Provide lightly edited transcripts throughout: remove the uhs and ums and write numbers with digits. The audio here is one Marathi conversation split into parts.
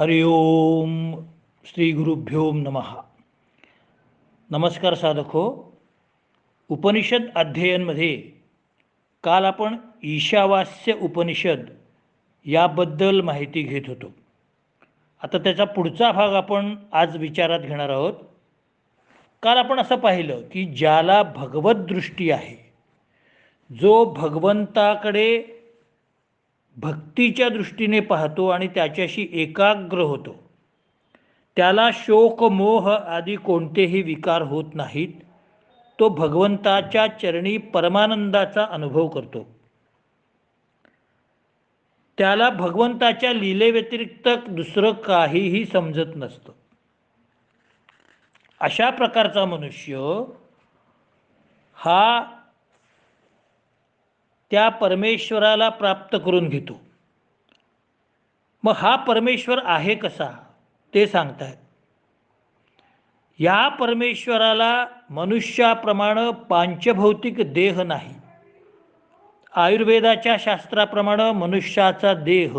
हरि ओम श्री गुरुभ्यो नमः. नमस्कार साधक हो. उपनिषद अध्ययनमध्ये काल आपण ईशावास्य उपनिषद याबद्दल माहिती घेत होतो. आता त्याचा पुढचा भाग आपण आज विचारात घेणार आहोत. काल आपण असं पाहिलं की ज्याला भगवत दृष्टी आहे, जो भगवंताकडे भक्तीच्या दृष्टीने पाहतो आणि त्याच्याशी एकाग्र होतो, त्याला शोक मोह आदी कोणतेही विकार होत नाहीत. तो भगवंताच्या चरणी परमानंदाचा अनुभव करतो. त्याला भगवंताच्या लीलेव्यतिरिक्त दुसरं काहीही समजत नसतं. अशा प्रकारचा मनुष्य हा त्या परमेश्वराला प्राप्त करून घेतो. मग हा परमेश्वर आहे कसा ते सांगतायत. या परमेश्वराला मनुष्याप्रमाणे पांचभौतिक देह नाही. आयुर्वेदाच्या शास्त्राप्रमाणे मनुष्याचा देह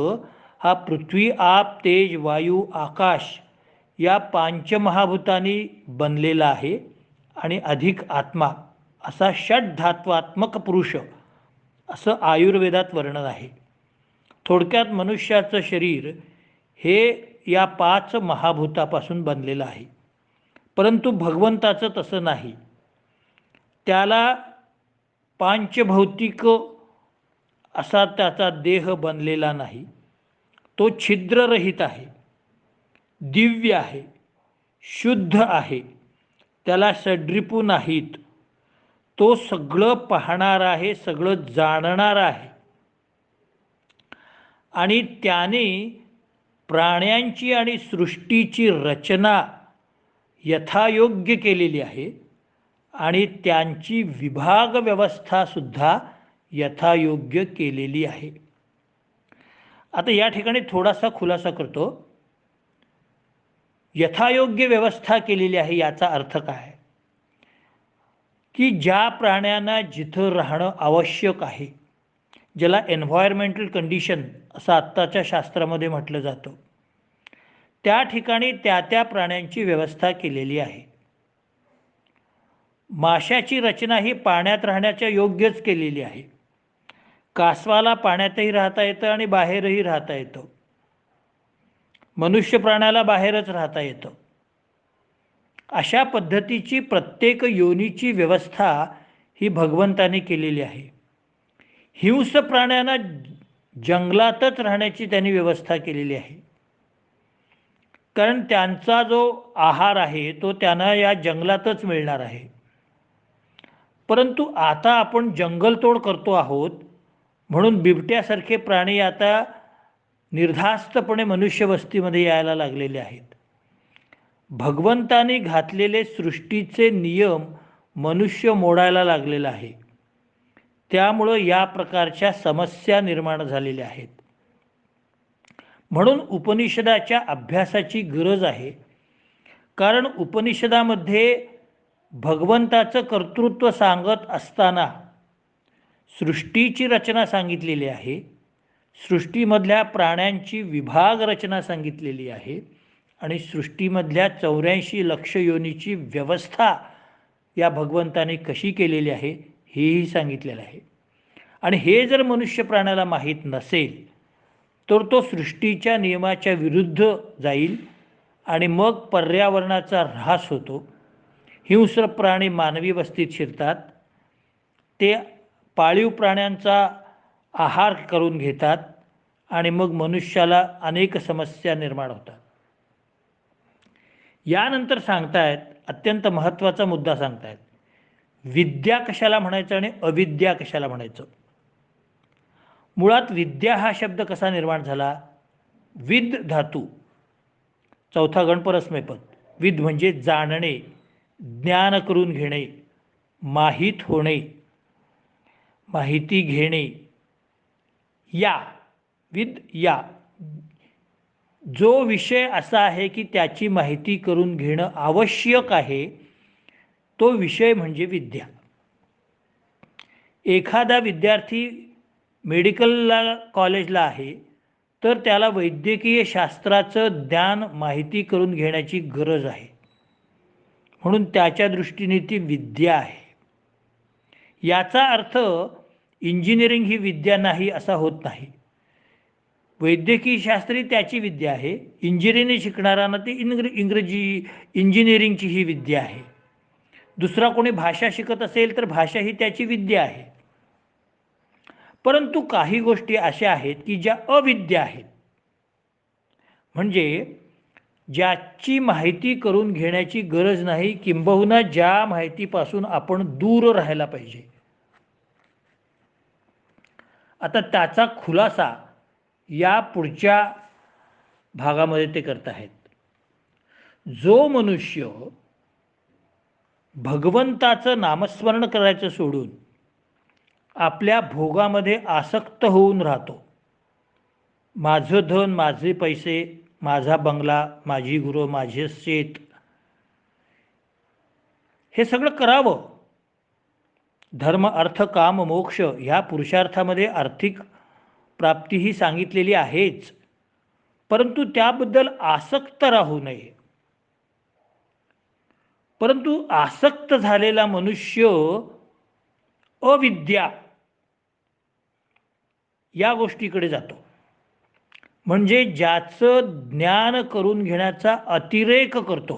हा पृथ्वी, आप, तेज, वायू, आकाश या पांचमहाभूतांनी बनलेला आहे आणि अधिक आत्मा असा षड्धात्वात्मक पुरुष असं आयुर्वेदात वर्णन आहे. थोडक्यात मनुष्याचं शरीर हे या 5 महाभूतापासून बनलेलं आहे. परंतु भगवंताचं तसं नाही. त्याला पांचभौतिक असा त्याचा देह बनलेला नाही. तो छिद्ररहित आहे, दिव्य आहे, शुद्ध आहे. त्याला षड्रिपू नाहीत. तो सगळं पाहणार आहे, सगळं जाणणार आहे. आणि त्याने प्राण्यांची आणि सृष्टीची रचना यथायोग्य केलेली आहे आणि त्यांची विभाग व्यवस्थासुद्धा यथायोग्य केलेली आहे. आता या ठिकाणी थोडासा खुलासा करतो. यथायोग्य व्यवस्था केलेली आहे याचा अर्थ काय? की ज्या प्राण्यांना जिथं राहणं आवश्यक आहे, ज्याला एन्व्हायरमेंटल कंडिशन असं आत्ताच्या शास्त्रामध्ये म्हटलं जातं, त्या ठिकाणी त्या त्या प्राण्यांची व्यवस्था केलेली आहे. माशाची रचना ही पाण्यात राहण्याच्या योग्यच केलेली आहे. कासवाला पाण्यातही राहता येतं आणि बाहेरही राहता येतं. मनुष्य प्राण्याला बाहेरच राहता येतं. अशा पद्धतीची प्रत्येक योनीची व्यवस्था ही भगवंताने केलेली आहे. हिंस्र प्राण्यांना जंगलातच राहण्याची त्यांनी व्यवस्था केलेली आहे. कारण त्यांचा जो आहार आहे तो त्यांना या जंगलातच मिळणार आहे. परंतु आता आपण जंगलतोड करतो आहोत म्हणून बिबट्यासारखे प्राणी आता निर्धास्तपणे मनुष्यवस्तीमध्ये यायला लागलेले आहेत. भगवंताने घातलेले सृष्टीचे नियम मनुष्य मोडायला लागलेला आहे. त्यामुळं या प्रकारच्या समस्या निर्माण झालेल्या आहेत. म्हणून उपनिषदाच्या अभ्यासाची गरज आहे. कारण उपनिषदामध्ये भगवंताचं कर्तृत्व सांगत असताना सृष्टीची रचना सांगितलेली आहे, सृष्टीमधल्या प्राण्यांची विभाग रचना सांगितलेली आहे आणि सृष्टीमधल्या 84 लक्ष योनीची व्यवस्था या भगवंताने कशी केलेली आहे हेही सांगितलेलं आहे. आणि हे जर मनुष्य प्राण्याला माहीत नसेल तर तो सृष्टीच्या नियमाच्या विरुद्ध जाईल आणि मग पर्यावरणाचा ऱ्हास होतो. हिंस्र प्राणी मानवी वस्तीत शिरतात, ते पाळीव प्राण्यांचा आहार करून घेतात आणि मग मनुष्याला अनेक समस्या निर्माण होतात. यानंतर सांगतायत, अत्यंत महत्त्वाचा मुद्दा सांगतायत, विद्या कशाला म्हणायचं आणि अविद्या कशाला म्हणायचं. मुळात विद्या हा शब्द कसा निर्माण झाला? विद धातू, चौथा गण परस्मैपद. विद म्हणजे जाणणे, ज्ञान करून घेणे, माहीत होणे, माहिती घेणे. या विद या, जो विषय असा आहे की त्याची माहिती करून घेणं आवश्यक आहे तो विषय म्हणजे विद्या. एखादा विद्यार्थी मेडिकलला कॉलेजला आहे तर त्याला वैद्यकीय शास्त्राचं ज्ञान माहिती करून घेण्याची गरज आहे. म्हणून त्याच्या दृष्टीने ती विद्या आहे. याचा अर्थ इंजिनिअरिंग ही विद्या नाही असा होत नाही. वैद्यकीय शास्त्री त्याची विद्या आहे, इंजिनिअरिंग शिकणाऱ्यांना ती इंग्रजी इंजिनिअरिंगची ही विद्या आहे. दुसरा कोणी भाषा शिकत असेल तर भाषा ही त्याची विद्या आहे. परंतु काही गोष्टी अशा आहेत की ज्या अविद्या आहेत, म्हणजे ज्याची माहिती करून घेण्याची गरज नाही, किंबहुना ज्या माहितीपासून आपण दूर राहायला पाहिजे. आता त्याचा खुलासा या पुढच्या भागामध्ये ते करत आहेत. जो मनुष्य भगवंताचं नामस्मरण करायचं सोडून आपल्या भोगामध्ये आसक्त होऊन राहतो, माझं धन, माझे पैसे, माझा बंगला, माझी गुरं, माझे शेत, हे सगळं करावं. धर्म अर्थ काम मोक्ष ह्या पुरुषार्थामध्ये आर्थिक प्राप्ती ही सांगितलेली आहेच, परंतु त्याबद्दल आसक्त राहू नये. परंतु आसक्त झालेला मनुष्य अविद्या या गोष्टीकडे जातो. म्हणजे ज्याचं ज्ञान करून घेण्याचा अतिरेक करतो.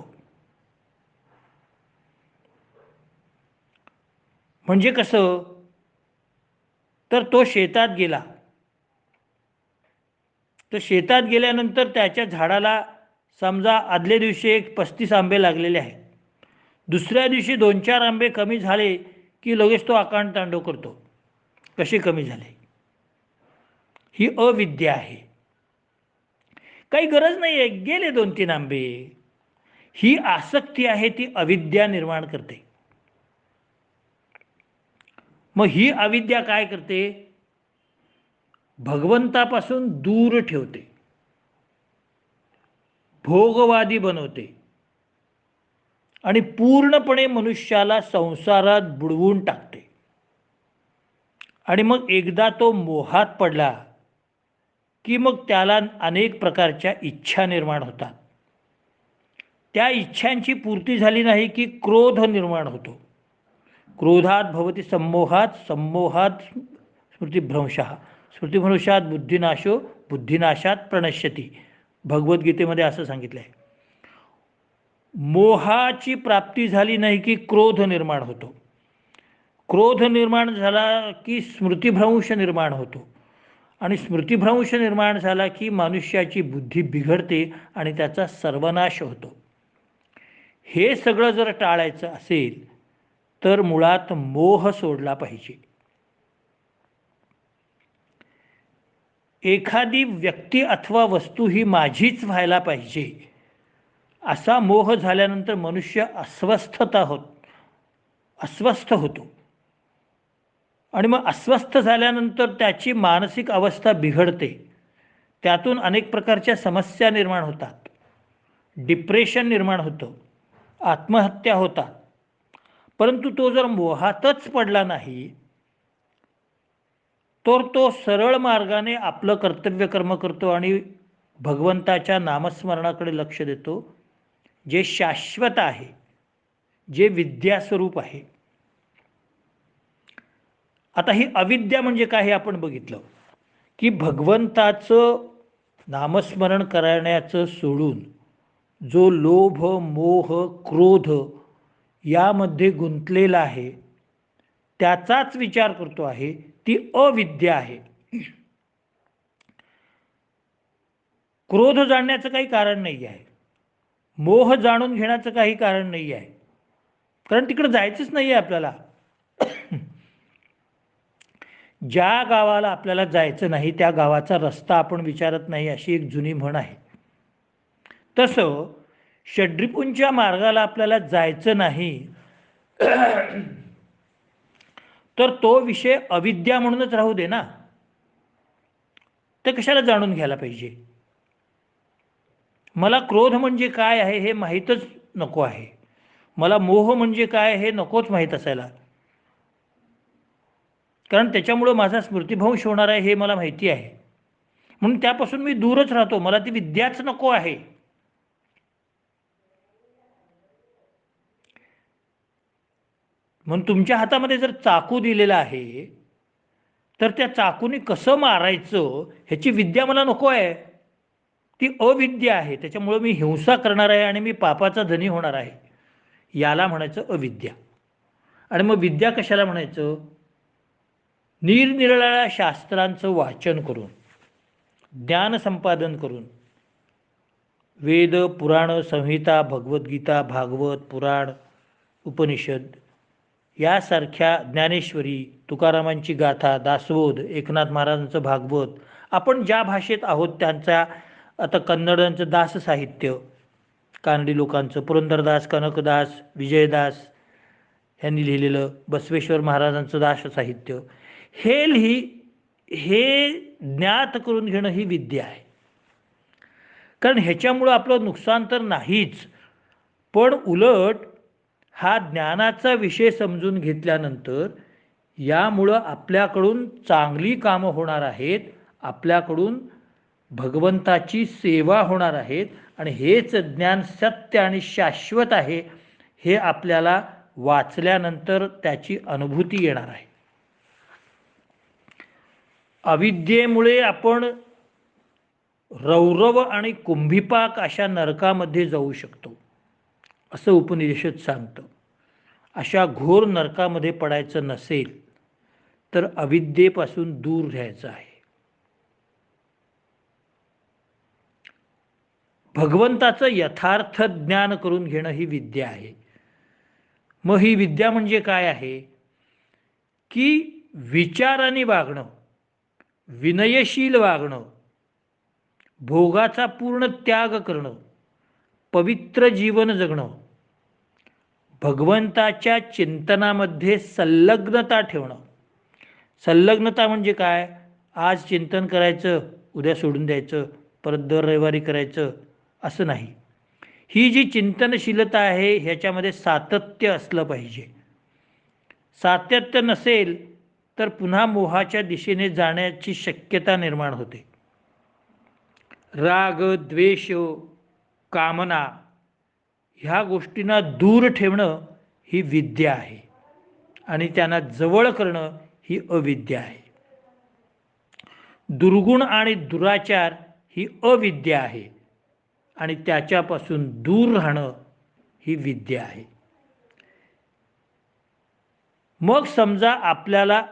म्हणजे कसं, तर तो शेतात गेला, तर शेतात गेल्यानंतर त्याच्या झाडाला समजा आदल्या दिवशी 35 आंबे लागलेले आहेत, दुसऱ्या दिवशी 2-4 आंबे कमी झाले की लगेच तो आकांड तांडव करतो. कसे कमी झाले? ही अविद्या आहे. काही गरज नाही आहे, गेले 2-3 आंबे. ही आसक्ती आहे, ती अविद्या निर्माण करते. मग ही अविद्या काय करते? भगवंतापासून दूर ठेवते, भोगवादी बनवते आणि पूर्णपणे मनुष्याला संसारात बुडवून टाकते. आणि मग एकदा तो मोहात पडला की मग त्याला अनेक प्रकारच्या इच्छा निर्माण होतात. त्या इच्छांची पूर्ती झाली नाही की क्रोध निर्माण होतो. क्रोधात भवती सम्मोहात, सम्मोहात स्मृतिभ्रंशः, स्मृतिभ्रंशात बुद्धिनाशो, बुद्धिनाशात प्रणश्यती. भगवद्गीतेमध्ये असं सांगितलं आहे. मोहाची प्राप्ती झाली नाही की क्रोध निर्माण होतो. क्रोध निर्माण झाला की स्मृतिभ्रंश निर्माण होतो, आणि स्मृतिभ्रंश निर्माण झाला की मनुष्याची बुद्धी बिघडते आणि त्याचा सर्वनाश होतो. हे सगळं जर टाळायचं असेल तर मुळात मोह सोडला पाहिजे. एखादी व्यक्ती अथवा वस्तू ही माझीच व्हायला पाहिजे असा मोह झाल्यानंतर मनुष्य अस्वस्थ होतो. आणि मग अस्वस्थ झाल्यानंतर त्याची मानसिक अवस्था बिघडते. त्यातून अनेक प्रकारच्या समस्या निर्माण होतात. डिप्रेशन निर्माण होतं, आत्महत्या होतात. परंतु तो जर मोहातच पडला नाही तर तो सरळ मार्गाने आपलं कर्तव्य कर्म करतो आणि भगवंताच्या नामस्मरणाकडे लक्ष देतो, जे शाश्वत आहे, जे विद्यास्वरूप आहे. आता ही अविद्या म्हणजे काय हे आपण बघितलं की भगवंताचं नामस्मरण करण्याचं सोडून जो लोभ, मोह, क्रोध यामध्ये गुंतलेला आहे, त्याचाच विचार करतो आहे, ती अविद्या आहे. क्रोध जाणण्याचं काही कारण नाही आहे, मोह जाणून घेण्याचं काही कारण नाही आहे, कारण तिकडे जायचंच नाही आहे आपल्याला. ज्या गावाला आपल्याला जायचं नाही त्या गावाचा रस्ता आपण विचारत नाही, अशी एक जुनी म्हण आहे. तसं षड्रिपूंच्या मार्गाला आपल्याला जायचं नाही तर तो विषय अविद्या म्हणूनच राहू दे ना, ते कशाला जाणून घ्यायला पाहिजे? मला क्रोध म्हणजे काय आहे हे माहीतच नको आहे, मला मोह म्हणजे काय हे नकोच माहीत असायला, कारण त्याच्यामुळं माझा स्मृतिभ्रंश होणार आहे हे मला माहिती आहे. म्हणून त्यापासून मी दूरच राहतो, मला ती विद्याच नको आहे. म्हणून तुमच्या हातामध्ये जर चाकू दिलेला आहे तर त्या चाकूने कसं मारायचं ह्याची विद्या मला नको आहे, ती अविद्या आहे. त्याच्यामुळे मी हिंसा करणार आहे आणि मी पापाचा धनी होणार आहे. याला म्हणायचं अविद्या. आणि मग विद्या कशाला म्हणायचं? निरनिराळ्या शास्त्रांचं वाचन करून, ज्ञान संपादन करून, वेद, पुराण, संहिता, भगवद्गीता, भागवत, पुराण, उपनिषद यासारख्या, ज्ञानेश्वरी, तुकारामांची गाथा, दासबोध, एकनाथ महाराजांचं भागवत, आपण ज्या भाषेत आहोत त्यांचा, आता कन्नडांचं दास साहित्य, कानडी लोकांचं, पुरंदरदास, कनकदास, विजयदास यांनी लिहिलेलं, बसवेश्वर महाराजांचं दास साहित्य, हे ज्ञात करून घेणं ही विद्या आहे. कारण ह्याच्यामुळं आपलं नुकसान तर नाहीच, पण उलट हा ज्ञानाचा विषय समजून घेतल्यानंतर यामुळं आपल्याकडून चांगली कामं होणार आहेत, आपल्याकडून भगवंताची सेवा होणार आहेत आणि हेच ज्ञान सत्य आणि शाश्वत आहे हे आपल्याला वाचल्यानंतर त्याची अनुभूती येणार आहे. अविद्येमुळे आपण रौरव आणि कुंभीपाक अशा नरकामध्ये जाऊ शकतो असं उपनिषद सांगतं. अशा घोर नरकामध्ये पडायचं नसेल तर अविद्येपासून दूर राहायचं आहे. भगवंताचं यथार्थ ज्ञान करून घेणं ही विद्या आहे. मग ही विद्या म्हणजे काय आहे की विचाराने वागणं, विनयशील वागणं, भोगाचा पूर्ण त्याग करणं, पवित्र जीवन जगणं, भगवंताच्या चिंतनामध्ये संलग्नता ठेवणं. संलग्नता म्हणजे काय? आज चिंतन करायचं, उद्या सोडून द्यायचं, परत दर रविवारी करायचं असं नाही. ही जी चिंतनशीलता आहे ह्याच्यामध्ये सातत्य असलं पाहिजे. सातत्य नसेल तर पुन्हा मोहाच्या दिशेने जाण्याची शक्यता निर्माण होते. राग, द्वेष, कामना ह्या गोष्टींना दूर ठेवणं ही विद्या आहे आणि त्यांना जवळ करणं ही अविद्या आहे. दुर्गुण आणि दुराचार ही अविद्या आहे आणि त्याच्यापासून दूर राहणं ही विद्या आहे. मग समजा आपल्याला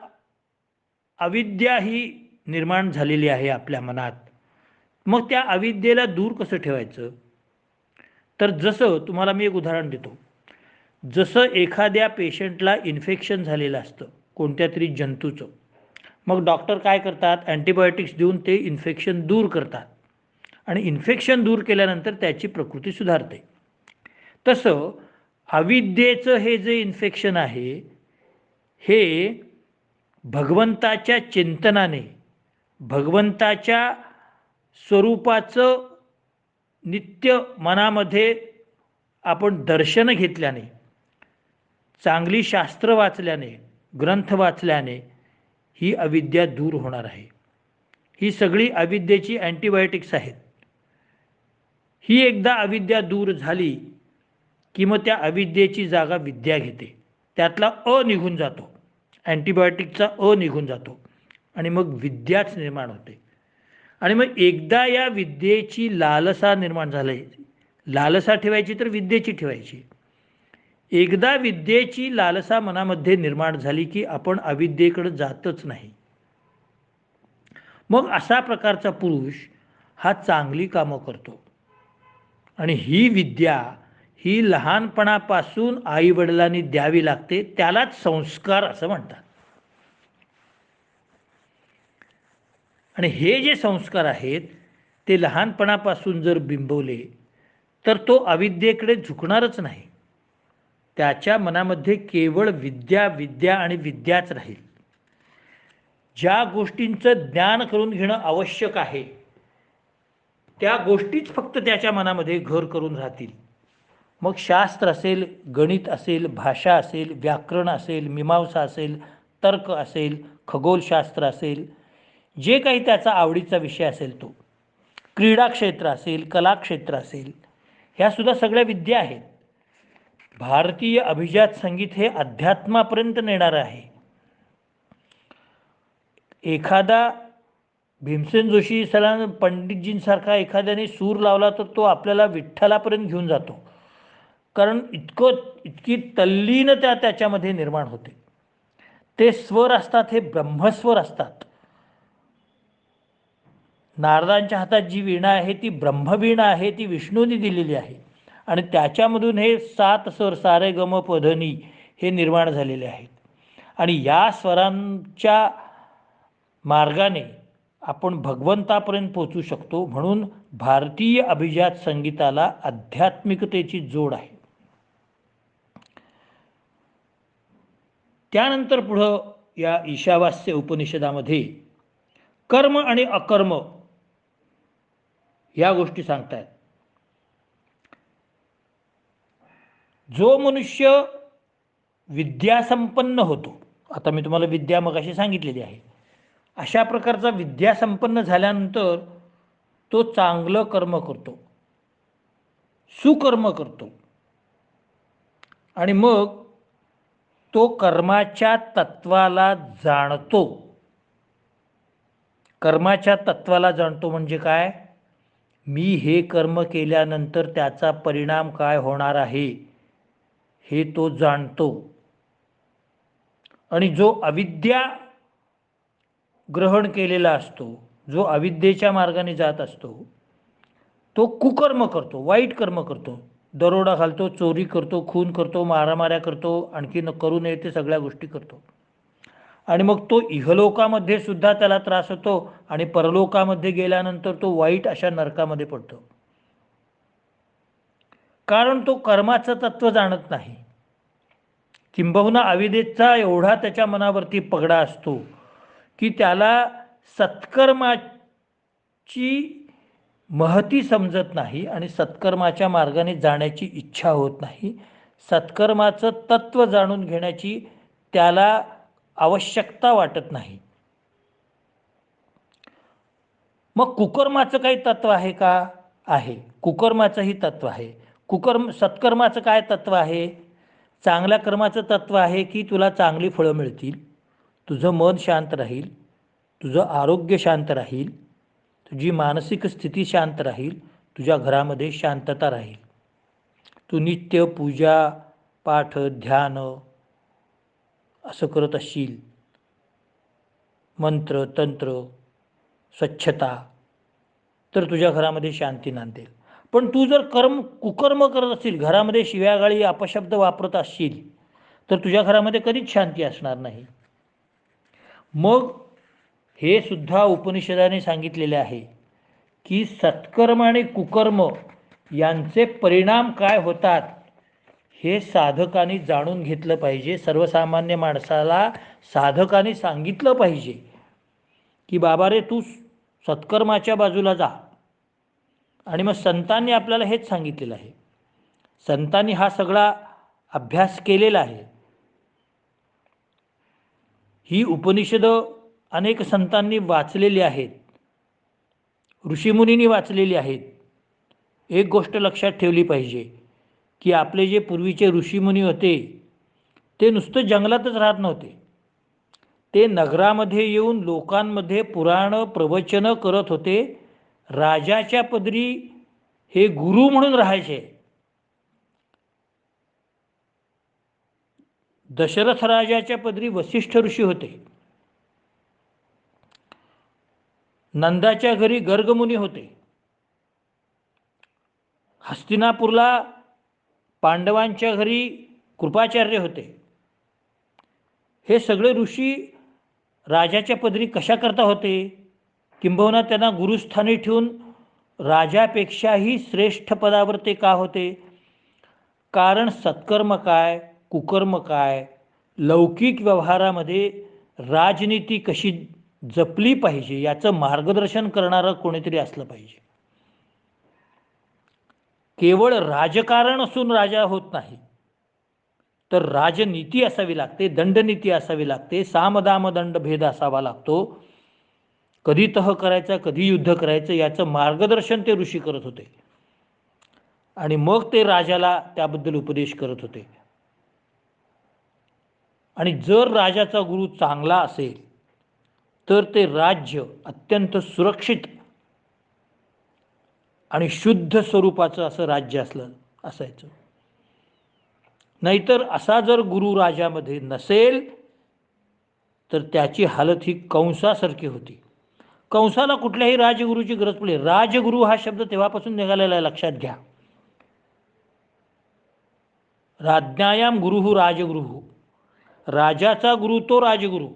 अविद्या ही निर्माण झालेली आहे आपल्या मनात, मग त्या अविद्येला दूर कसं ठेवायचं? तर जसं तुम्हाला मी एक उदाहरण देतो. जसं एखाद्या पेशंटला इन्फेक्शन झालेलं असतं कोणत्या तरी जंतूचं, मग डॉक्टर काय करतात? अँटीबायोटिक्स देऊन ते इन्फेक्शन दूर करतात आणि इन्फेक्शन दूर केल्यानंतर त्याची प्रकृती सुधारते. तसं अविद्येचं हे जे इन्फेक्शन आहे हे भगवंताच्या चिंतनाने, भगवंताच्या स्वरूपाचं नित्य मनामध्ये आपण दर्शन घेतल्याने, चांगली शास्त्र वाचल्याने, ग्रंथ वाचल्याने ही अविद्या दूर होणार आहे. ही सगळी अविद्येची अँटीबायोटिक्स आहेत. ही एकदा अविद्या दूर झाली की मग त्या अविद्येची जागा विद्या घेते. त्यातला निघून जातो, अँटीबायोटिकचा निघून जातो आणि मग विद्याच निर्माण होते. आणि मग एकदा या विद्येची लालसा निर्माण झाली, लालसा ठेवायची तर विद्येची ठेवायची. एकदा विद्येची लालसा मनामध्ये निर्माण झाली की आपण अविद्येकडे जातच नाही. मग अशा प्रकारचा पुरुष हा चांगली कामं करतो आणि ही विद्या ही लहानपणापासून आईवडिलांनी द्यावी लागते. त्यालाच संस्कार असं म्हणतात. आणि हे जे संस्कार आहेत ते लहानपणापासून जर बिंबवले तर तो अविद्येकडे झुकणारच नाही. त्याच्या मनामध्ये केवळ विद्या, विद्या आणि विद्याच राहील. ज्या गोष्टींचं ज्ञान करून घेणं आवश्यक आहे त्या गोष्टीच फक्त त्याच्या मनामध्ये घर करून राहतील. मग शास्त्र असेल, गणित असेल, भाषा असेल, व्याकरण असेल, मीमांसा असेल, तर्क असेल, खगोलशास्त्र असेल, जे काही त्याचा आवडीचा विषय असेल तो, क्रीडा क्षेत्र असेल, कला क्षेत्र असेल, ह्या सुद्धा सगळ्या विद्या आहेत. भारतीय अभिजात संगीत हे अध्यात्मापर्यंत नेणारं आहे. एखादा भीमसेन जोशी सलाम पंडितजींसारखा एखाद्याने सूर लावला तर तो आपल्याला विठ्ठलापर्यंत घेऊन जातो, कारण इतकी तल्लीनता त्याच्यामध्ये निर्माण होते. ते स्वर असतात हे ब्रह्मस्वर असतात. नारदांच्या हातात जी वीणा आहे ती ब्रह्मवीणा आहे, ती विष्णूंनी दिलेली आहे आणि त्याच्यामधून हे 7 स्वर सारे गम पधनी हे निर्माण झालेले आहेत. आणि या स्वरांच्या मार्गाने आपण भगवंतापर्यंत पोचू शकतो. म्हणून भारतीय अभिजात संगीताला आध्यात्मिकतेची जोड आहे. त्यानंतर पुढं या ईशावास्य उपनिषदामध्ये कर्म आणि अकर्म या गोष्टी सांगतायत. जो मनुष्य विद्यासंपन्न होतो, आता मी तुम्हाला विद्या मगाशी सांगितलेली आहे, अशा प्रकारचा विद्यासंपन्न झाल्यानंतर तो चांगलं कर्म करतो, सुकर्म करतो आणि मग तो कर्माच्या तत्वाला जाणतो. कर्माच्या तत्वाला जाणतो म्हणजे काय? मी हे कर्म केल्यानंतर त्याचा परिणाम काय होणार आहे हे तो जाणतो. आणि जो अविद्या ग्रहण केलेला असतो, जो अविद्येच्या मार्गाने जात असतो, तो कुकर्म करतो, वाईट कर्म करतो, दरोडा घालतो, चोरी करतो, खून करतो, मारामाऱ्या करतो, आणखी करू नये ते सगळ्या गोष्टी करतो. आणि मग तो इहलोकामध्ये सुद्धा त्याला त्रास होतो आणि परलोकामध्ये गेल्यानंतर तो वाईट अशा नरकामध्ये पडतो, कारण तो कर्माचं तत्व जाणत नाही. किंबहुना अविद्येचा एवढा त्याच्या मनावरती पगडा असतो की त्याला सत्कर्माची महती समजत नाही आणि सत्कर्माच्या मार्गाने जाण्याची इच्छा होत नाही. सत्कर्माचं तत्व जाणून घेण्याची त्याला आवश्यकता वाटत नाही. मग कुकर्माचं काही तत्व आहे का? आहे. कुकर्माचंही तत्व आहे. सत्कर्माचं काय तत्व आहे? चांगल्या कर्माचं तत्व आहे की तुला चांगली फळं मिळतील, तुझं मन शांत राहील, तुझं आरोग्य शांत राहील, तुझी मानसिक स्थिती शांत राहील, तुझ्या घरामध्ये शांतता राहील. तू नित्य पूजा पाठ ध्यान असं करत असशील, मंत्र तंत्र स्वच्छता, तर तुझ्या घरामध्ये शांती नांदेल. पण तू जर कुकर्म करत असशील, घरामध्ये शिव्यागाळी अपशब्द वापरत असशील, तर तुझ्या घरामध्ये कधीच शांती असणार नाही. मग हे सुद्धा उपनिषदाने सांगितलेले आहे की सत्कर्म आणि कुकर्म यांचे परिणाम काय होतात हे साधकाने जाणून घेतलं पाहिजे. सर्वसामान्य माणसाला साधकाने सांगितलं पाहिजे की बाबा रे, तू सत्कर्माच्या बाजूला जा. आणि मग संतांनी आपल्याला हेच सांगितलेलं आहे. संतांनी हा सगळा अभ्यास केलेला आहे. ही उपनिषदं अनेक संतांनी वाचलेली आहेत, ऋषीमुनींनी वाचलेली आहेत. एक गोष्ट लक्षात ठेवली पाहिजे की आपले जे पूर्वीचे ऋषीमुनी होते ते नुसतं जंगलातच राहत नव्हते. ते नगरामध्ये येऊन लोकांमध्ये पुराण प्रवचन करत होते. राजाच्या पदरी हे गुरु म्हणून राहायचे. दशरथ राजाच्या पदरी वसिष्ठ ऋषी होते. नंदाच्या घरी गर्गमुनी होते. हस्तिनापूरला पांडवांच्या घरी कृपाचार्य होते. हे सगळे ऋषी राजाच्या पदरी कशा करता होते? किंबहुना त्यांना गुरुस्थानी ठेवून राजापेक्षाही श्रेष्ठ पदावर ते का होते? कारण सत्कर्म काय, कुकर्म काय, लौकिक व्यवहारामध्ये राजनीती कशी जपली पाहिजे याचं मार्गदर्शन करणारं कोणीतरी असलं पाहिजे. केवळ राजकारण असून राजा होत नाही, तर राजनीती असावी लागते, दंडनीती असावी लागते, सामदाम दंड भेद असावा लागतो. कधी तह करायचा, कधी युद्ध करायचं याचं मार्गदर्शन ते ऋषी करत होते आणि मग ते राजाला त्याबद्दल उपदेश करत होते. आणि जर राजाचा गुरु चांगला असेल तर ते राज्य अत्यंत सुरक्षित आणि शुद्ध स्वरूपाचं असं राज्य असायचं. नाहीतर असा जर गुरु राजामध्ये नसेल तर त्याची हालत ही कंसासारखी होती. कंसाला कुठल्याही राजगुरूची गरज पडली. राजगुरू हा शब्द तेव्हापासून निघालेला आहे, लक्षात घ्या. राज्ञायाम गुरुः राजगुरुः, राजाचा गुरु तो राजगुरू.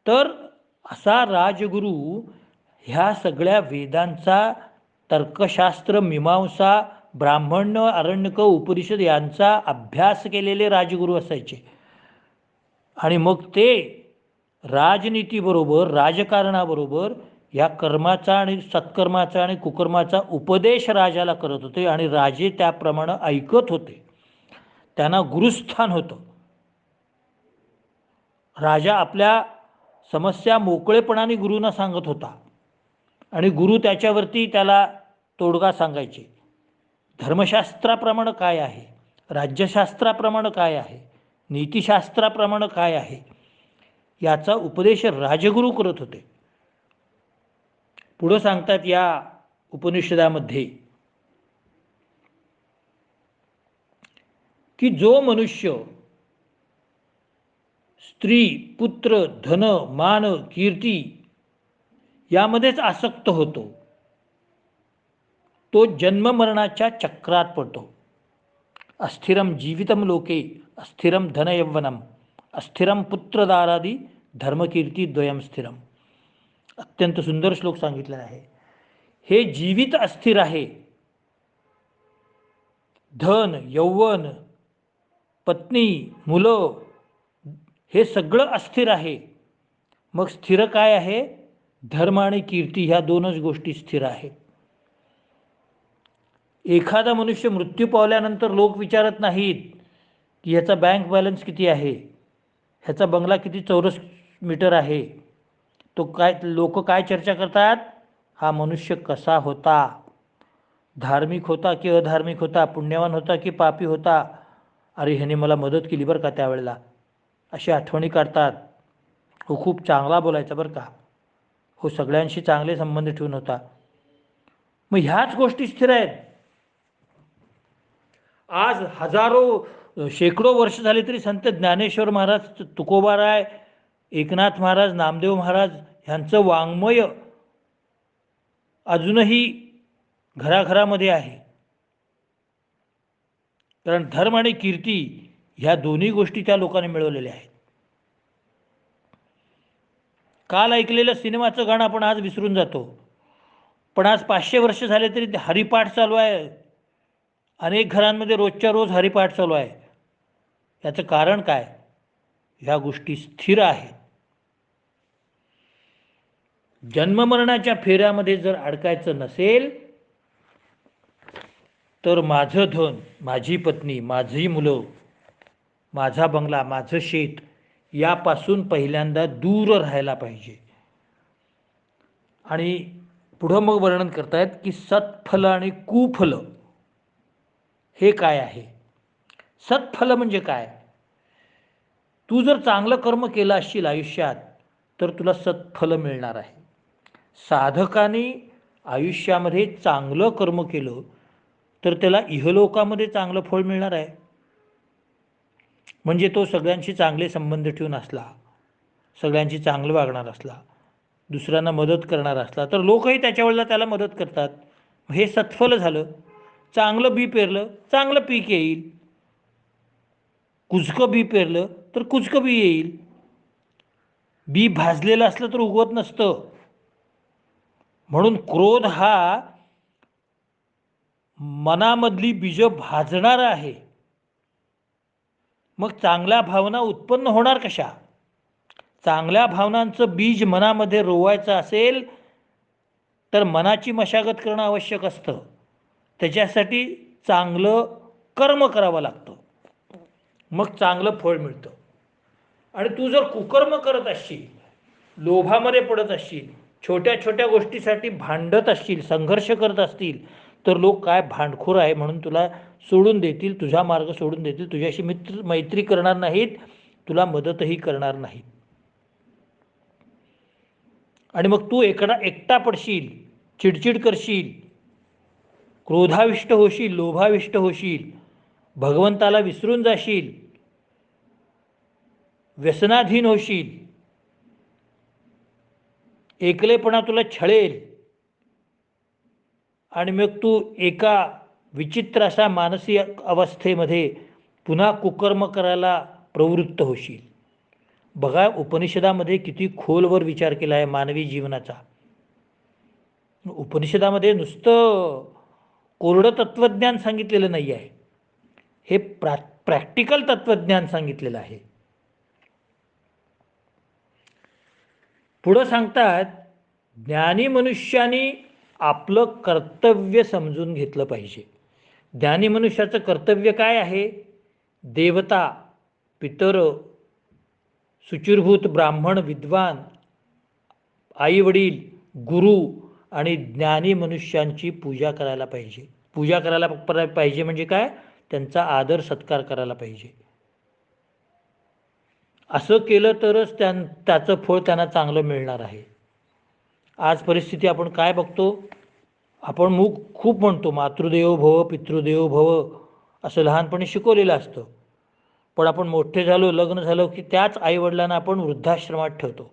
तर असा राजगुरू ह्या सगळ्या वेदांचा, तर्कशास्त्र, मीमांसा, ब्राह्मण्य, आरण्यक, उपनिषद यांचा अभ्यास केलेले राजगुरू असायचे. आणि मग ते राजनीतीबरोबर, राजकारणाबरोबर या कर्माचा आणि सत्कर्माचा आणि कुकर्माचा उपदेश राजाला करत होते आणि राजे त्याप्रमाणे ऐकत होते. त्यांना गुरुस्थान होतं. राजा आपल्या समस्या मोकळेपणाने गुरूंना सांगत होता आणि गुरु त्याच्यावरती त्याला तोडगा सांगायचे. धर्मशास्त्राप्रमाणे काय आहे, राज्यशास्त्राप्रमाणे काय आहे, नीतिशास्त्राप्रमाणे काय आहे, याचा उपदेश राजगुरू करत होते. पुढं सांगतात या उपनिषदामध्ये की जो मनुष्य स्त्री, पुत्र, धन, मान, कीर्ती यामध्येच आसक्त होतो तो जन्ममरणाच्या चक्रात पडतो. अस्थिरम जीवितम लोके अस्थिरम धनयौवनम अस्थिरम पुत्रदारादी धर्मकीर्ती द्वयम स्थिरम. अत्यंत सुंदर श्लोक सांगितला आहे. हे जीवित अस्थिर आहे. धन, यौवन, पत्नी, मुलं हे सगळं अस्थिर आहे. मग स्थिर काय आहे? धर्म आणि कीर्ती ह्या दोनच गोष्टी स्थिर आहेत. एखादा मनुष्य मृत्यू पावल्यानंतर लोक विचारत नाहीत की ह्याचा बँक बॅलन्स किती आहे, ह्याचा बंगला किती चौरस मीटर आहे. लोक काय चर्चा करतात? हा मनुष्य कसा होता, धार्मिक होता की अधार्मिक होता, पुण्यवान होता की पापी होता, अरे ह्याने मला मदत केली बरं का त्यावेळेला, अशी आठवणी काढतात. हो खूप चांगला बोलायचा बरं का, हो सगळ्यांशी चांगले संबंध ठेवून होता. मग ह्याच गोष्टी स्थिर आहेत. आज हजारो शेकडो वर्ष झाली तरी संत ज्ञानेश्वर महाराज, तुकोबाराय, एकनाथ महाराज, नामदेव महाराज ह्यांचं वाङ्मय अजूनही घराघरामध्ये आहे. कारण धर्म आणि कीर्ती ह्या दोन्ही गोष्टी त्या लोकांनी मिळवलेल्या आहेत. काल ऐकलेलं सिनेमाचं गाणं आपण आज विसरून जातो, पण आज 500 वर्ष झाले तरी हरिपाठ चालू आहे. अनेक घरांमध्ये रोजच्या रोज हरिपाठ चालू आहे. याचं कारण काय? ह्या गोष्टी स्थिर आहेत. जन्ममरणाच्या फेऱ्यामध्ये जर अडकायचं नसेल तर माझं धन, माझी पत्नी, माझी मुलं, माझा बंगला, माझं शेत यापासून पहिल्यांदा दूर राहायला पाहिजे. आणि पुढं मग वर्णन करतायत की सत्फल आणि कुफल हे काय आहे. सत्फल म्हणजे काय? तू जर चांगलं कर्म केलं असशील आयुष्यात तर तुला सत्फल मिळणार आहे. साधकाने आयुष्यामध्ये चांगलं कर्म केलं तर त्याला इहलोकामध्ये चांगलं फळ मिळणार आहे. म्हणजे तो सगळ्यांशी चांगले संबंध ठेवून असला, सगळ्यांशी चांगलं वागणार असला, दुसऱ्यांना मदत करणार असला तर लोकही त्याच्यावेळेला त्याला मदत करतात. हे सत्फल झालं. चांगलं बी पेरलं चांगलं पीक येईल, कुजकं बी पेरलं तर कुजकं बी येईल. बी भाजलेलं असलं तर उगवत नसतं. म्हणून क्रोध हा मनामधली बीज भाजणारा आहे. मग चांगल्या भावना उत्पन्न होणार कशा? चांगल्या भावनांचं बीज मनामध्ये रोवायचं असेल तर मनाची मशागत करणं आवश्यक असतं. त्याच्यासाठी चांगलं कर्म करावं लागतं, मग चांगलं फळ मिळतं. आणि तू जर कुकर्म करत असशील, लोभामध्ये पडत असशील, छोट्या छोट्या गोष्टीसाठी भांडत असशील, संघर्ष करत असतील, तर लोक काय भांडखोर आहे म्हणून तुला सोडून देतील, तुझा मार्ग सोडून देतील, तुझ्याशी मैत्री करणार नाहीत, तुला मदतही करणार नाहीत. आणि मग तू एकटा पडशील, चिडचिड करशील, क्रोधाविष्ट होशील, लोभाविष्ट होशील, भगवंताला विसरून जाशील, व्यसनाधीन होशील, एकलेपणा तुला छळेल आणि मग तू एका विचित्र अशा मानसिक अवस्थेमध्ये पुन्हा कुकर्म करायला प्रवृत्त होशील. बघा उपनिषदामध्ये किती खोलवर विचार केला आहे मानवी जीवनाचा. उपनिषदामध्ये नुसतं कोरडं तत्त्वज्ञान सांगितलेलं नाही आहे, हे प्रॅक्टिकल तत्त्वज्ञान सांगितलेलं आहे. पुढं सांगतात, ज्ञानी मनुष्याने आपलं कर्तव्य समजून घेतलं पाहिजे. ज्ञानी मनुष्याचं कर्तव्य काय आहे? देवता, पितर, शुचिर्भूत ब्राह्मण, विद्वान, आईवडील, गुरु आणि ज्ञानी मनुष्यांची पूजा करायला पाहिजे. पूजा करायला पाहिजे म्हणजे काय? त्यांचा आदर सत्कार करायला पाहिजे. असं केलं तरच त्याचं फळ त्यांना चांगलं मिळणार आहे. आज परिस्थिती आपण काय बघतो? आपण खूप म्हणतो मातृदेवो भव, पितृदेवो भव, असं लहानपणी शिकवलेलं असतं. पण आपण मोठे झालो, लग्न झालं की त्याच आईवडिलांना आपण वृद्धाश्रमात ठेवतो.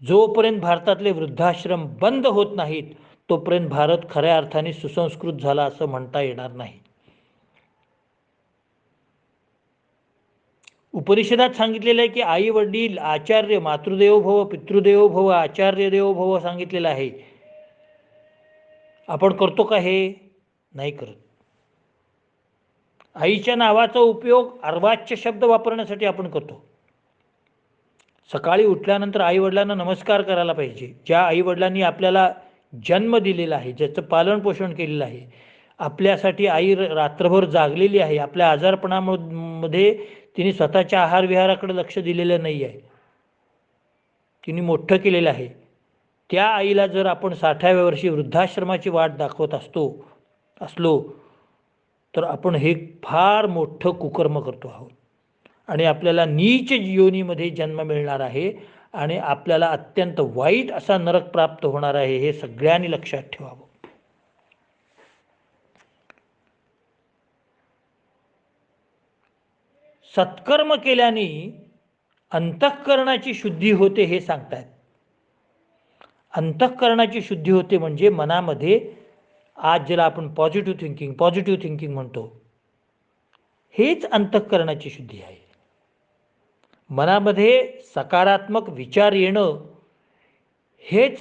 जोपर्यंत भारतातले वृद्धाश्रम बंद होत नाहीत, तोपर्यंत भारत खऱ्या अर्थाने सुसंस्कृत झाला असं म्हणता येणार नाही. उपनिषदात सांगितलेलं आहे की आई वडील, आचार्य, मातृदेवो भव, पितृदेवो भव, आचार्य देवो भव सांगितलेलं आहे. आपण करतो का हे? नाही करत. आईच्या नावाचा उपयोग अर्वाच्य शब्द वापरण्यासाठी आपण करतो. सकाळी उठल्यानंतर आईवडिलांना नमस्कार करायला पाहिजे. ज्या आईवडिलांनी आपल्याला जन्म दिलेला आहे, ज्याचं पालनपोषण केलेलं आहे, आपल्यासाठी आई रात्रभर जागलेली आहे, आपल्या आजारपणामध्ये तिने स्वतःच्या आहार विहाराकडे लक्ष दिलेलं नाही आहे, तिने मोठं केलेलं आहे. त्या आईला जर आपण 60व्या वर्षी वृद्धाश्रमाची वाट दाखवत असलो तर आपण हे फार मोठं कुकर्म करतो आहोत आणि आपल्याला नीच योनीमध्ये जन्म मिळणार आहे आणि आपल्याला अत्यंत वाईट असा नरक प्राप्त होणार आहे. हे सगळ्यांनी लक्षात ठेवावं. सत्कर्म केल्याने अंतःकरणाची शुद्धी होते हे सांगतात. अंतःकरणाची शुद्धी होते म्हणजे मनामध्ये, आज ज्याला आपण पॉझिटिव्ह थिंकिंग म्हणतो, हेच अंतःकरणाची शुद्धी आहे. मनामध्ये सकारात्मक विचार येणं हेच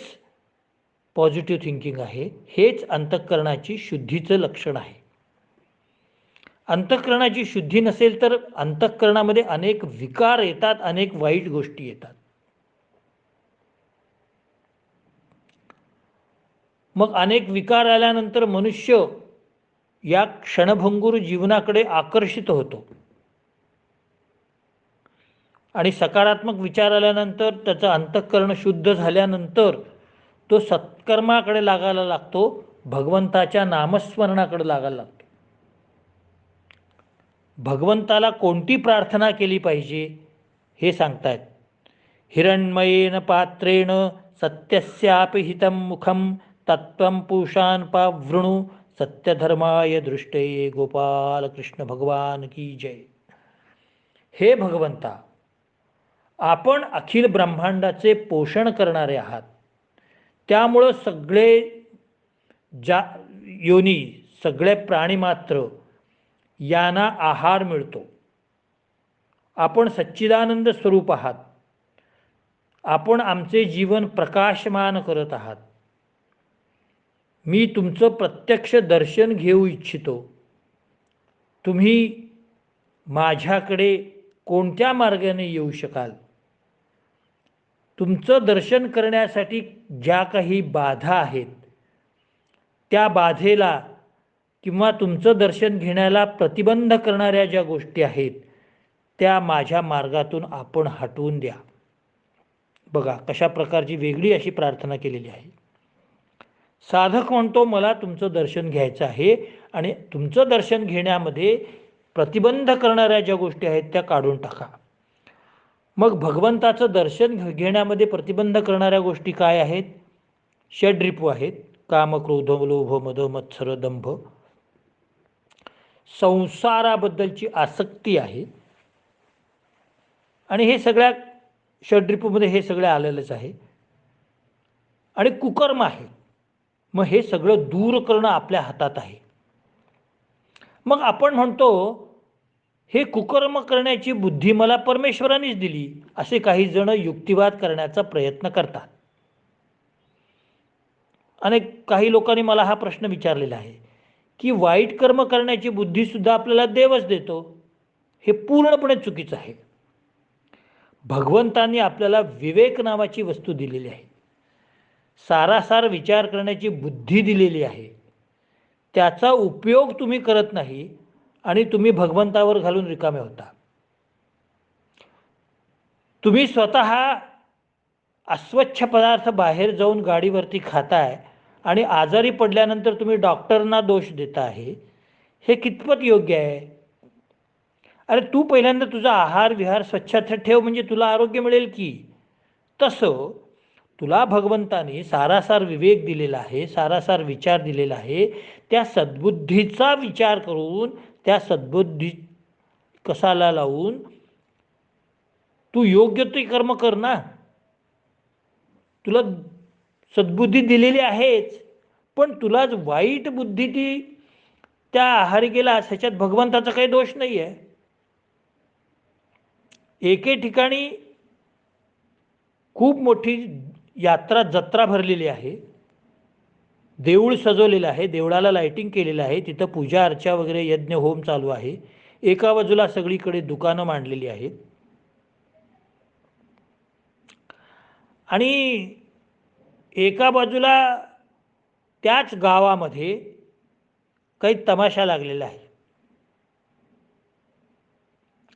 पॉझिटिव्ह थिंकिंग आहे, हेच अंतःकरणाची शुद्धीचं लक्षण आहे. अंतःकरणाची शुद्धी नसेल तर अंतःकरणामध्ये अनेक विकार येतात, अनेक वाईट गोष्टी येतात. मग अनेक विकार आल्यानंतर मनुष्य या क्षणभंगुर जीवनाकडे आकर्षित होतो आणि सकारात्मक विचार आल्यानंतर त्याचं अंतःकरण शुद्ध झाल्यानंतर तो सत्कर्माकडे लागायला लागतो, भगवंताच्या नामस्मरणाकडे लागायला लागतो. भगवंताला कोणती प्रार्थना केली पाहिजे हे सांगतायत. हिरण्मयेन पात्रेण सत्यस्यापि हितं मुखं तत्त्वं पुरुषान् पावृणु सत्यधर्माय दृष्टये. गोपाल कृष्ण भगवान की जय. हे भगवंता, आपण अखिल ब्रह्मांडाचे पोषण करणारे आहात, त्यामुळं सगळे योनी, सगळे प्राणीमात्र यांना आहार मिळतो. आपण सच्चिदानंद स्वरूप आहात, आपण आमचे जीवन प्रकाशमान करत आहात. मी तुमचं प्रत्यक्ष दर्शन घेऊ इच्छितो. तुम्ही माझ्याकडे कोणत्या मार्गाने येऊ शकाल? तुमचं दर्शन करण्यासाठी ज्या काही बाधा आहेत, त्या बाधेला किंवा तुमचं दर्शन घेण्याला प्रतिबंध करणाऱ्या ज्या गोष्टी आहेत, त्या माझ्या मार्गातून आपण हटवून द्या. बघा कशा प्रकारची वेगळी अशी प्रार्थना केलेली आहे. साधक म्हणतो मला तुमचं दर्शन घ्यायचं आहे आणि तुमचं दर्शन घेण्यामध्ये प्रतिबंध करणाऱ्या ज्या गोष्टी आहेत त्या काढून टाका. मग भगवंताचं दर्शन घेण्यामध्ये प्रतिबंध करणाऱ्या गोष्टी काय आहेत? षड्रिपू आहेत. काम, क्रोध, लोभ, मद, मत्सर, दंभ. संसाराबद्दलची आसक्ती आहे आणि हे सगळ्या षड्रिपूमध्ये हे सगळं आलेलंच आहे. आणि कुकर्म आहे. मग हे सगळं दूर करणं आपल्या हातात आहे. मग आपण म्हणतो हे कुकर्म करण्याची बुद्धी मला परमेश्वरानेच दिली, असे काही जण युक्तिवाद करण्याचा प्रयत्न करतात. आणि काही लोकांनी मला हा प्रश्न विचारलेला आहे की वाईट कर्म करण्याची बुद्धीसुद्धा आपल्याला देवच देतो. हे पूर्णपणे चुकीचं आहे. भगवंतांनी आपल्याला विवेक नावाची वस्तू दिलेली आहे. सारासार विचार करण्याची बुद्धी दिलेली आहे. त्याचा उपयोग तुम्ही करत नाही आणि तुम्ही भगवंतावर घालून रिकामे होता. तुम्ही स्वतः अस्वच्छ पदार्थ बाहेर जाऊन गाडीवरती खाताय आणि आजारी पडल्यानंतर तुम्ही डॉक्टरना दोष देता आहे. हे कितपत योग्य आहे? अरे तू पहिल्यांदा तुझा आहार विहार स्वच्छ ठेव म्हणजे तुला आरोग्य मिळेल की. तसं तुला भगवंताने सारासार विवेक दिलेला आहे, सारासार विचार दिलेला आहे. त्या सद्बुद्धीचा विचार करून त्या सद्बुद्धी कसाला लावून तू योग्य ते कर्म कर ना. तुला सद्बुद्धी दिलेली आहेच, पण तुलाच वाईट बुद्धी ती त्या आहारी गेलास ह्याच्यात भगवंताचा काही दोष नाही आहे. एके ठिकाणी खूप मोठी यात्रा जत्रा भरलेली आहे. देऊळ सजवलेलं आहे, देवळाला लाइटिंग केलेलं आहे, तिथं पूजा अर्चा वगैरे यज्ञ होम चालू आहे. एका बाजूला सगळीकडे दुकानं मांडलेली आहेत आणि एका बाजूला त्याच गावामध्ये काही तमाशा लागलेला आहे.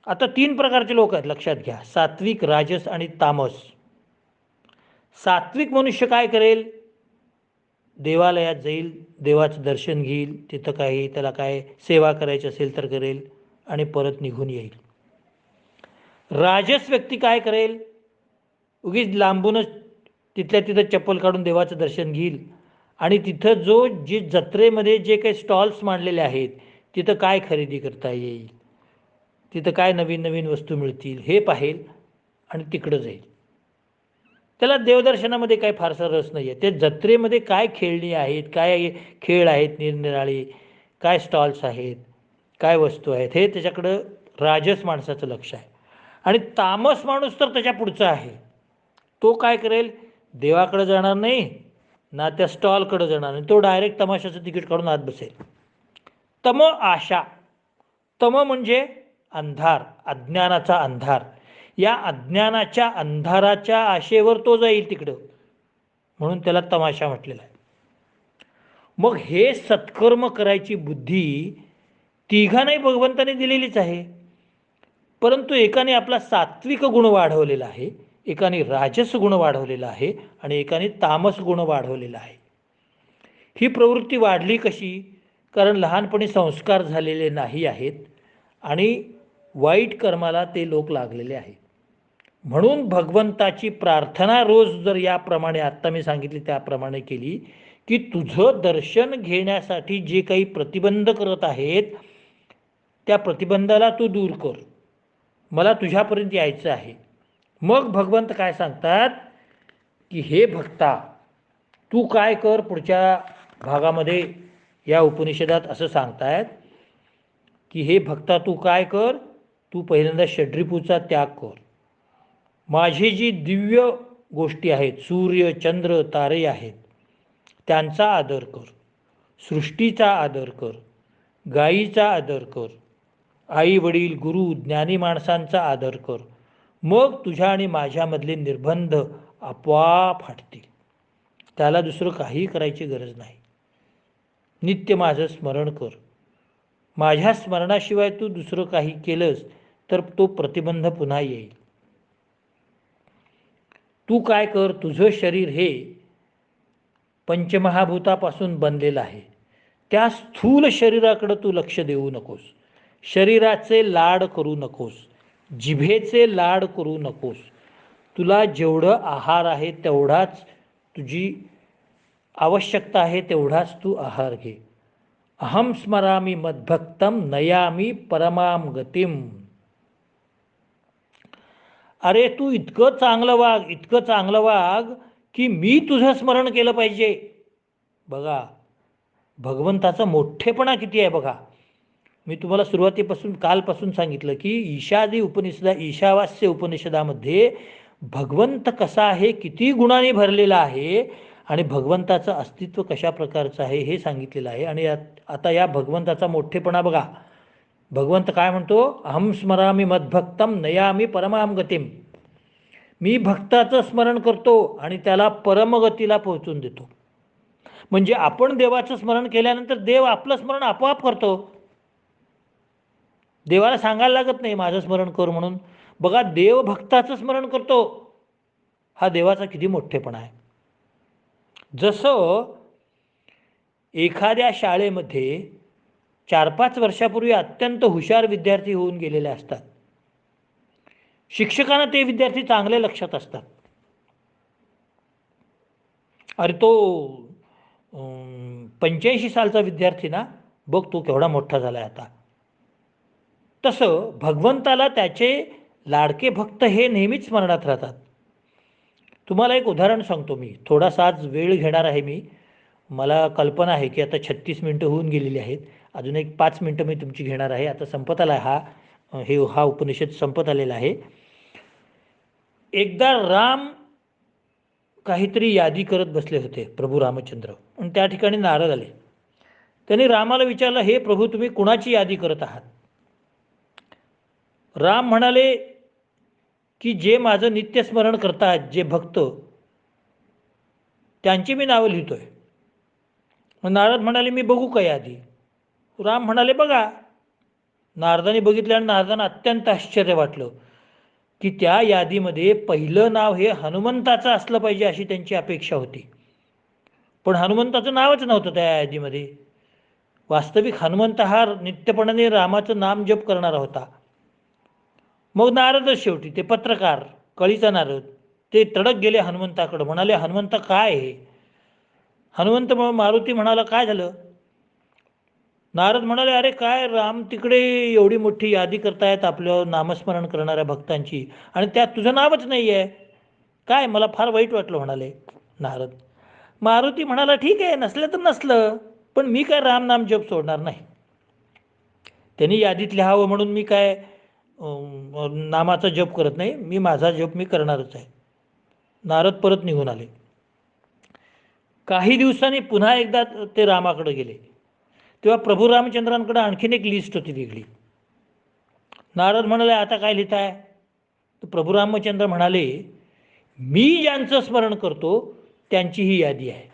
आता 3 प्रकारचे लोक आहेत लक्षात घ्या. सात्विक, राजस आणि तामस. सात्विक मनुष्य काय करेल? देवालयात जाईल, देवाचं दर्शन घेईल, तिथं काही त्याला काय सेवा करायची असेल तर करेल आणि परत निघून येईल. राजस व्यक्ती काय करेल? उगीच लांबूनच तिथल्या तिथं चप्पल काढून देवाचं दर्शन घेईल आणि तिथं जे जत्रेमध्ये जे काही स्टॉल्स मांडलेले आहेत तिथं काय खरेदी करता येईल, तिथं काय नवीन नवीन वस्तू मिळतील हे पाहेल आणि तिकडं जाईल. त्याला देवदर्शनामध्ये काही फारसा रस नाही आहे. त्या जत्रेमध्ये काय खेळणी आहेत, काय खेळ आहेत निरनिराळे, काय स्टॉल्स आहेत, काय वस्तू आहेत, हे त्याच्याकडं राजस माणसाचं लक्ष आहे. आणि तामस माणूस तर त्याच्या पुढचा आहे. तो काय करेल? देवाकडे जाणार नाही ना त्या स्टॉलकडे जाणार नाही, तो डायरेक्ट तमाशाचं तिकीट काढून आत बसेल. तम आशा. तम म्हणजे अंधार, अज्ञानाचा अंधार. या अज्ञानाच्या अंधाराच्या आशेवर तो जाईल तिकडं, म्हणून त्याला तमाशा म्हटलेला आहे. मग हे सत्कर्म करायची बुद्धी तिघांनाही भगवंताने दिलेलीच आहे. परंतु एकाने आपला सात्विक गुण वाढवलेला आहे, एकाने राजस गुण वाढवलेला आहे आणि एकाने तामस गुण वाढवलेला आहे. ही प्रवृत्ती वाढली कशी? कारण लहानपणी संस्कार झालेले नाही आहेत आणि वाईट कर्माला ते लोक लागलेले आहेत. म्हणून भगवंताची प्रार्थना रोज जर याप्रमाणे आत्ता मी सांगितली त्याप्रमाणे केली की तुझं दर्शन घेण्यासाठी जे काही प्रतिबंध करत आहेत त्या प्रतिबंधाला तू दूर कर, मला तुझ्यापर्यंत यायचं आहे. मग भगवंत काय सांगतात की हे भक्ता तू काय कर. पुढच्या भागामध्ये या उपनिषदात असं सांगतायत की हे भक्ता तू काय कर, तू पहिल्यांदा षड्रिपूचा त्याग कर. माझी जी दिव्य गोष्टी आहेत, सूर्य चंद्र तारे आहेत, त्यांचा आदर कर, सृष्टीचा आदर कर, गायीचा आदर कर, आई वडील गुरु ज्ञानी माणसांचा आदर कर. मग तुझ्या आणि माझ्यामधले निर्बंध आपोआप हटतील. त्याला दुसरं काही करायची गरज नाही. नित्य माझं स्मरण कर. माझ्या स्मरणाशिवाय तू दुसरं काही केलंस तर तो प्रतिबंध पुन्हा येईल. तू काय कर, तुझं शरीर हे पंचमहाभूतापासून बनलेलं आहे. त्या स्थूल शरीराकडे तू लक्ष देऊ नकोस. शरीराचे लाड करू नकोस. जिभेचे लाड करू नकोस. तुला जेवढं आहार आहे तेवढाच, तुझी आवश्यकता आहे तेवढाच तू आहार घे. अहम स्मरामी मद्भक्तम नयामी परमाम गतिम. अरे तू इतकं चांगलं वाग, इतकं चांगलं वाग की मी तुझं स्मरण केलं पाहिजे. बघा भगवंताचा मोठेपणा किती आहे बघा. मी तुम्हाला सुरुवातीपासून कालपासून सांगितलं की ईशावास्य उपनिषदामध्ये भगवंत कसा आहे, किती गुणांनी भरलेला आहे आणि भगवंताचं अस्तित्व कशा प्रकारचं आहे हे सांगितलेलं आहे. आणि आता या भगवंताचा मोठेपणा बघा. भगवंत काय म्हणतो, अहम स्मरामी मद्भक्तम नयामी परमाम गतिम. मी भक्ताचं स्मरण करतो आणि त्याला परमगतीला पोहोचून देतो. म्हणजे आपण देवाचं स्मरण केल्यानंतर देव आपलं स्मरण आपोआप करतो. देवाला सांगायला लागत नाही माझं स्मरण कर म्हणून. बघा देव भक्ताचं स्मरण करतो. हा देवाचा किती मोठेपणा आहे. जसं एखाद्या शाळेमध्ये 4-5 वर्षापूर्वी अत्यंत हुशार विद्यार्थी होऊन गेलेले असतात. शिक्षकांना ते विद्यार्थी चांगले लक्षात असतात. अरे तो 85 सालचा विद्यार्थी ना, बघ तो केवढा मोठा झाला आहे आता. तसं भगवंताला त्याचे लाडके भक्त हे नेहमीच स्मरणात राहतात. तुम्हाला एक उदाहरण सांगतो मी. थोडासा आज वेळ घेणार आहे मी. मला कल्पना आहे की आता 36 मिनटं होऊन गेलेली आहेत. अजून एक 5 मिनटं मी तुमची घेणार आहे. आता संपत आला हा उपनिषद संपत आलेला आहे. एकदा राम काहीतरी यादी करत बसले होते, प्रभू रामचंद्र. आणि त्या ठिकाणी नारद आले. त्यांनी रामाला विचारलं, हे प्रभू तुम्ही कुणाची यादी करत आहात? राम म्हणाले की जे माझं नित्यस्मरण करतात जे भक्त, त्यांची मी नावं लिहितोय. मग नारद म्हणाले मी बघू का यादी? राम म्हणाले बघा. नारदाने बघितलं आणि नारदांना अत्यंत आश्चर्य वाटलं की त्या यादीमध्ये पहिलं नाव हे हनुमंताचं असलं पाहिजे अशी त्यांची अपेक्षा होती. पण हनुमंताचं नावच नव्हतं त्या यादीमध्ये. वास्तविक हनुमंत हा नित्यपणाने रामाचं नाम जप करणारा होता. मग नारदच शेवटी, ते पत्रकार कळीचा नारद, ते तडक गेले हनुमंताकडे. म्हणाले हनुमंत काय आहे? हनुमंत मारुती म्हणाला काय झालं? नारद म्हणाले अरे काय राम तिकडे एवढी मोठी यादी करतायत आपलं नामस्मरण करणाऱ्या भक्तांची आणि त्यात तुझं नावच नाही आहे. काय, मला फार वाईट वाटलं म्हणाले नारद. मारुती म्हणाला ठीक आहे, नसलं तर नसलं, पण मी काय राम नाम जप सोडणार नाही. त्यांनी यादीत लिहावं म्हणून मी काय नामाचा जप करत नाही. मी माझा जप मी करणारच आहे. नारद परत निघून आले. काही दिवसांनी पुन्हा एकदा ते रामाकडे गेले. तेव्हा प्रभू रामचंद्रांकडे आणखीन एक लिस्ट होती वेगळी. नारद म्हणाले आता काय लिहिताय? तर प्रभू रामचंद्र म्हणाले मी ज्यांचं स्मरण करतो त्यांची ही यादी आहे.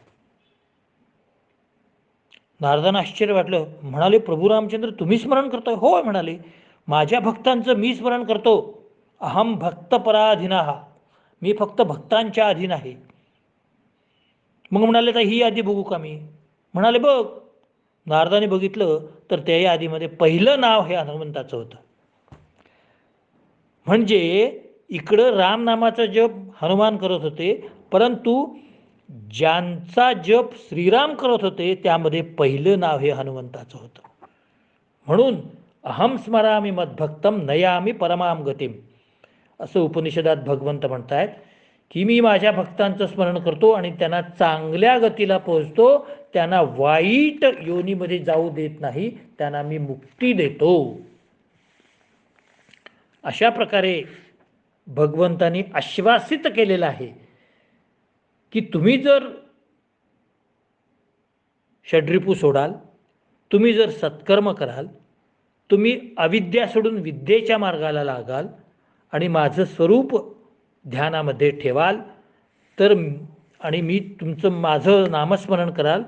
नारदांना आश्चर्य वाटलं. म्हणाले प्रभू रामचंद्र तुम्ही स्मरण करतोय? हो म्हणाले, माझ्या भक्तांचं मी स्मरण करतो. अहम भक्त पराधीनः, मी फक्त भक्तांच्या अधीन आहे. मग म्हणाले तर ही यादी बघू का मी? म्हणाले बघ. नारदाने बघितलं तर त्या यादीमध्ये पहिलं नाव हे हनुमंताचं होतं. म्हणजे इकडं रामनामाचा जप हनुमान करत होते, परंतु ज्यांचा जप श्रीराम करत होते त्यामध्ये पहिलं नाव हे हनुमंताचं होतं. म्हणून अहम स्मरामी मद्भक्तम नयामी परमाम गतिम असं उपनिषदात भगवंत म्हणतायत की मी माझ्या भक्तांचं स्मरण करतो आणि त्यांना चांगल्या गतीला पोहोचतो. त्यांना वाईट योनीमध्ये जाऊ देत नाही, त्यांना मी मुक्ती देतो. अशा प्रकारे भगवंतांनी आश्वासित केलेलं आहे की तुम्ही जर षड्रिपू सोडाल, तुम्ही जर सत्कर्म कराल, तुम्ही अविद्या सोडून विद्येच्या मार्गाला लागाल आणि माझं स्वरूप ध्यानामध्ये ठेवाल तर, आणि मी तुमचं माझं नामस्मरण कराल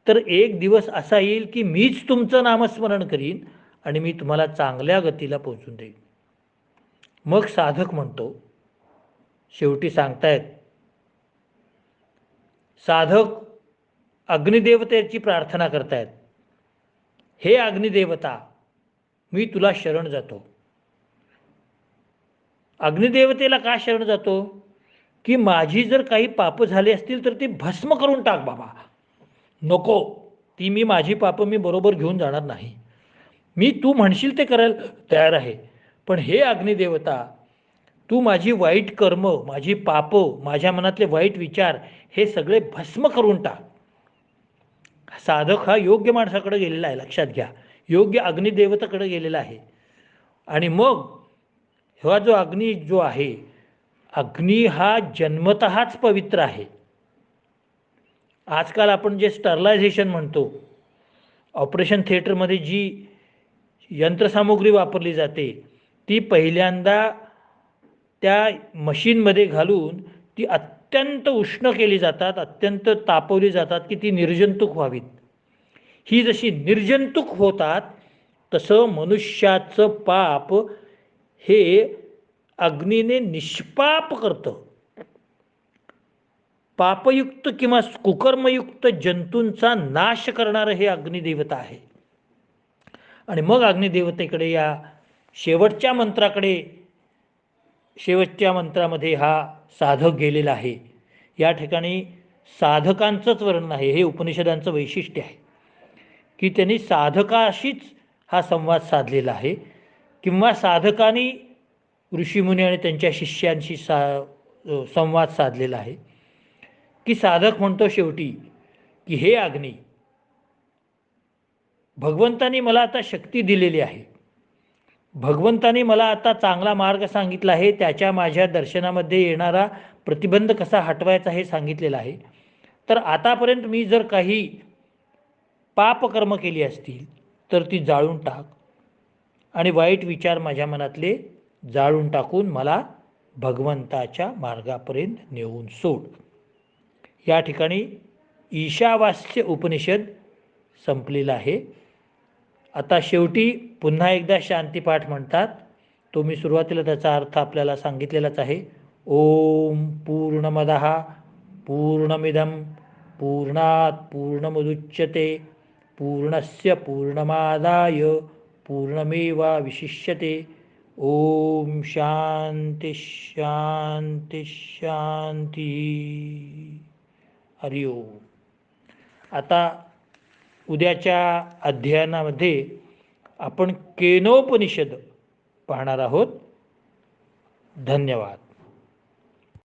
तर एक दिवस असा येईल की मीच तुमचं नामस्मरण करीन आणि मी तुम्हाला चांगल्या गतीला पोहोचून देईन. मग साधक म्हणतो, शेवटी सांगतायत, साधक अग्निदेवतेची प्रार्थना करतायत, हे अग्निदेवता मी तुला शरण जातो. अग्निदेवतेला का शरण जातो? की माझी जर काही पापं झाली असतील तर ती भस्म करून टाक बाबा. नको, ती माझी पापं मी बरोबर घेऊन जाणार नाही. मी तू म्हणशील ते करायला तयार आहे, पण हे अग्निदेवता तू माझी वाईट कर्म, माझी पापं, माझ्या मनातले वाईट विचार हे सगळे भस्म करून टाक. साधक हा योग्य माणसाकडे गेलेला आहे, लक्षात घ्या. योग्य अग्निदेवताकडे गेलेला आहे. आणि मग हा जो अग्नी जो आहे, अग्नी हा जन्मतःच पवित्र आहे. आजकाल आपण जे स्टरलायझेशन म्हणतो, ऑपरेशन थिएटरमध्ये जी यंत्रसामुग्री वापरली जाते ती पहिल्यांदा त्या मशीनमध्ये घालून ती अत्यंत उष्ण केली जातात, अत्यंत तापवली जातात की ती निर्जंतुक व्हावीत. ही जशी निर्जंतुक होतात तसं मनुष्याचं पाप हे अग्नीने निष्पाप करतं. पापयुक्त किंवा कुकर्मयुक्त जंतूंचा नाश करणारं हे अग्निदेवता आहे. आणि मग अग्निदेवतेकडे या शेवटच्या मंत्रामध्ये हा साधक गेलेला आहे. या ठिकाणी साधकांचंच वर्णन आहे. हे उपनिषदांचं वैशिष्ट्य आहे की त्यांनी साधकाशीच हा संवाद साधलेला आहे, किंवा साधकांनी ऋषीमुनी आणि त्यांच्या शिष्यांशी संवाद साधलेला आहे. की साधक म्हणतो शेवटी की हे अग्नी, भगवंतानी मला आता शक्ती दिलेली आहे, भगवंतानी मला आता चांगला मार्ग सांगितला आहे, त्याच्या माझ्या दर्शनामध्ये येणारा प्रतिबंध कसा हटवायचा हे सांगितलेलं आहे. तर आतापर्यंत मी जर काही पापकर्म केली असतील तर ती जाळून टाक आणि वाईट विचार माझ्या मनातले जाळून टाकून मला भगवंताच्या मार्गापर्यंत नेऊन सोड. या ठिकाणी ईशावास्य उपनिषद संपलेला आहे. आता शेवटी पुन्हा एकदा शांतीपाठ म्हणतात. तो मी सुरुवातीला त्याचा अर्थ आपल्याला सांगितलेलाच आहे. ओम पूर्णमदः पूर्णमिदं पूर्णात् पूर्णमुदच्यते पूर्णस्य पूर्णमादाय पूर्णमेवावशिष्यते. ओम शांती शांती शांती. हरि ओम. आता उद्याच्या अध्ययनामध्ये आपण केनोपनिषद पाहणार आहोत. धन्यवाद.